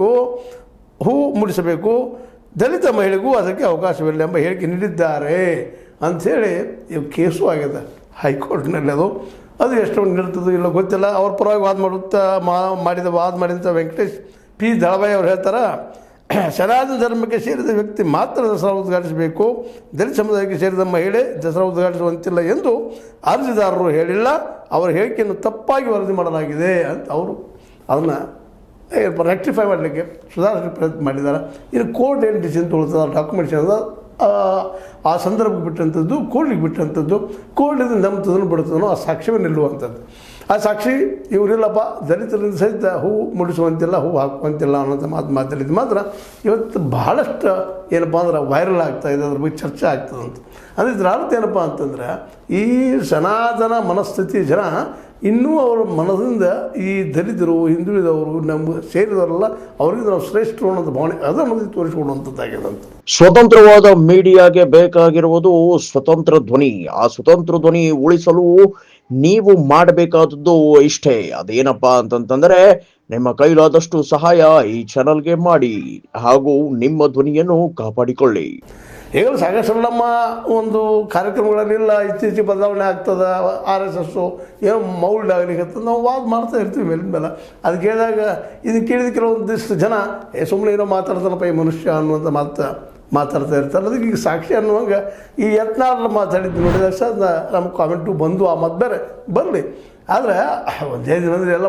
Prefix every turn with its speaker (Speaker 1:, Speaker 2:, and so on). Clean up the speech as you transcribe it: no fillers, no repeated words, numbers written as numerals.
Speaker 1: ಮಾಡಬೇಕು, ಹೂ ಮುಡಿಸಬೇಕು, ದಲಿತ ಮಹಿಳೆಗೂ ಅದಕ್ಕೆ ಅವಕಾಶವಿಲ್ಲ ಎಂಬ ಹೇಳಿಕೆ ನೀಡಿದ್ದಾರೆ ಅಂಥೇಳಿ ಇವು ಕೇಸು ಆಗಿದೆ ಹೈಕೋರ್ಟ್ನಲ್ಲಿ. ಅದು ಎಷ್ಟು ನಿಲ್ತದೋ ಇಲ್ಲ ಗೊತ್ತಿಲ್ಲ. ಅವ್ರ ಪರವಾಗಿ ವಾದ ಮಾಡಿದಂಥ ವೆಂಕಟೇಶ್ ಪಿ ದಳವಾಯಿ ಅವ್ರು ಹೇಳ್ತಾರೆ, ಸನಾತನ ಧರ್ಮಕ್ಕೆ ಸೇರಿದ ವ್ಯಕ್ತಿ ಮಾತ್ರ ದಸರಾ ಉದ್ಘಾಟಿಸಬೇಕು, ದಲಿತ ಸಮುದಾಯಕ್ಕೆ ಸೇರಿದ ಮಹಿಳೆ ದಸರಾ ಉದ್ಘಾಟಿಸುವಂತಿಲ್ಲ ಎಂದು ಅರ್ಜಿದಾರರು ಹೇಳಿಲ್ಲ. ಅವರ ಹೇಳಿಕೆಯನ್ನು ತಪ್ಪಾಗಿ ವರದಿ ಮಾಡಲಾಗಿದೆ ಅಂತ ಅವರು ಅದನ್ನು ರೆಕ್ಟಿಫೈ ಮಾಡಲಿಕ್ಕೆ ಸುಧಾರಿಸಲಿಕ್ಕೆ ಪ್ರಯತ್ನ ಮಾಡಿದ್ದಾರೆ. ಇನ್ನು ಕೋರ್ಟ್ ಏನು ಡಿಸಿಷನ್ ತೊಗೊಳ್ತದೆ, ಡಾಕ್ಯುಮೆಂಟ್ಸ್ ಅನ್ನೋದು ಆ ಸಂದರ್ಭಕ್ಕೆ ಬಿಟ್ಟಂಥದ್ದು, ಕೋರ್ಟಿಗೆ ಬಿಟ್ಟಂಥದ್ದು, ಕೋರ್ಟಿಂದ ನಂಬ್ತದನ್ನು ಬಿಡ್ತದನೋ ಆ ಸಾಕ್ಷ್ಯವೇ ನಿಲ್ಲುವಂಥದ್ದು. ಆ ಸಾಕ್ಷಿ ಇವರಿಲ್ಲಪ್ಪ ದಲಿತರಿಂದ ಸಹಿತ ಹೂ ಮುಡಿಸುವಂತಿಲ್ಲ, ಹೂ ಹಾಕುವಂತಿಲ್ಲ ಅನ್ನೋಂಥ ಮಾತಾಡಿದ್ದು ಮಾತ್ರ ಇವತ್ತು ಬಹಳಷ್ಟು ಏನಪ್ಪ ಅಂದ್ರೆ ವೈರಲ್ ಆಗ್ತಾಯಿದೆ, ಅದ್ರ ಬಗ್ಗೆ ಚರ್ಚೆ ಆಗ್ತದಂತ. ಅಂದರೆ ಇದ್ರ ಅರ್ಥ ಏನಪ್ಪ ಅಂತಂದರೆ ಈ ಸನಾತನ ಮನಸ್ಥಿತಿ ಜನ ಇನ್ನೂ ಅವರ ಮನದಿಂದ ಈ ದಲಿತರು, ಹಿಂದುಳಿದವರು, ನಮ್ಮ ಸೇರಿದವರೆಲ್ಲ ಅವರಿಂದ ನಾವು ಶ್ರೇಷ್ಠರು ಅನ್ನೋದು ಭಾವನೆ ಅದನ್ನು ತೋರಿಸಿಕೊಡುವಂಥದ್ದಾಗಿದೆ ಅಂತ.
Speaker 2: ಸ್ವತಂತ್ರವಾದ ಮೀಡಿಯಾಗೆ ಬೇಕಾಗಿರುವುದು ಸ್ವತಂತ್ರ ಧ್ವನಿ. ಆ ಸ್ವತಂತ್ರ ಧ್ವನಿ ಉಳಿಸಲು ನೀವು ಮಾಡಬೇಕಾದದ್ದು ಇಷ್ಟೇ. ಅದೇನಪ್ಪಾ ಅಂತಂತಂದ್ರೆ ನಿಮ್ಮ ಕೈಲಾದಷ್ಟು ಸಹಾಯ ಈ ಚಾನಲ್ಗೆ ಮಾಡಿ ಹಾಗೂ ನಿಮ್ಮ ಧ್ವನಿಯನ್ನು ಕಾಪಾಡಿಕೊಳ್ಳಿ.
Speaker 1: ಈಗ ಸಾಕಷ್ಟು ನಮ್ಮ ಒಂದು ಕಾರ್ಯಕ್ರಮಗಳನ್ನೆಲ್ಲ ಇತ್ತೀಚೆಗೆ ಬದಲಾವಣೆ ಆಗ್ತದೆ, RSS ಏನೋ ಮೌಲ್ಡ್ ಆಗಲಿಕ್ಕೆ ನಾವು ವಾದ ಮಾಡ್ತಾ ಇರ್ತೀವಿ ಮೇಲಿನ ಮೇಲೆ. ಅದು ಕೇಳಿದಾಗ ಇದು ಕೇಳಿದ ಕೆಲವೊಂದಿಷ್ಟು ಜನ ಸುಮ್ಮನೆ ಏನೋ ಮಾತಾಡ್ತಾನಪ್ಪ ಈ ಮನುಷ್ಯ ಅನ್ನುವಂಥ ಮಾತಾಡ್ತಾ ಇರ್ತಾರೆ. ಅದಕ್ಕೆ ಈಗ ಸಾಕ್ಷಿ ಅನ್ನುವಾಗ ಈ ಯತ್ನಾಳ್ ಮಾತಾಡಿದ್ದು ನೋಡಿದಾಗ ಸಹ ನಮ್ಮ ಕಾಮೆಂಟು ಬಂದು ಆ ಮಾತು ಬೇರೆ ಬರಲಿ. ಆದರೆ ಒಂದೇ ದಿನದಲ್ಲಿ ಎಲ್ಲ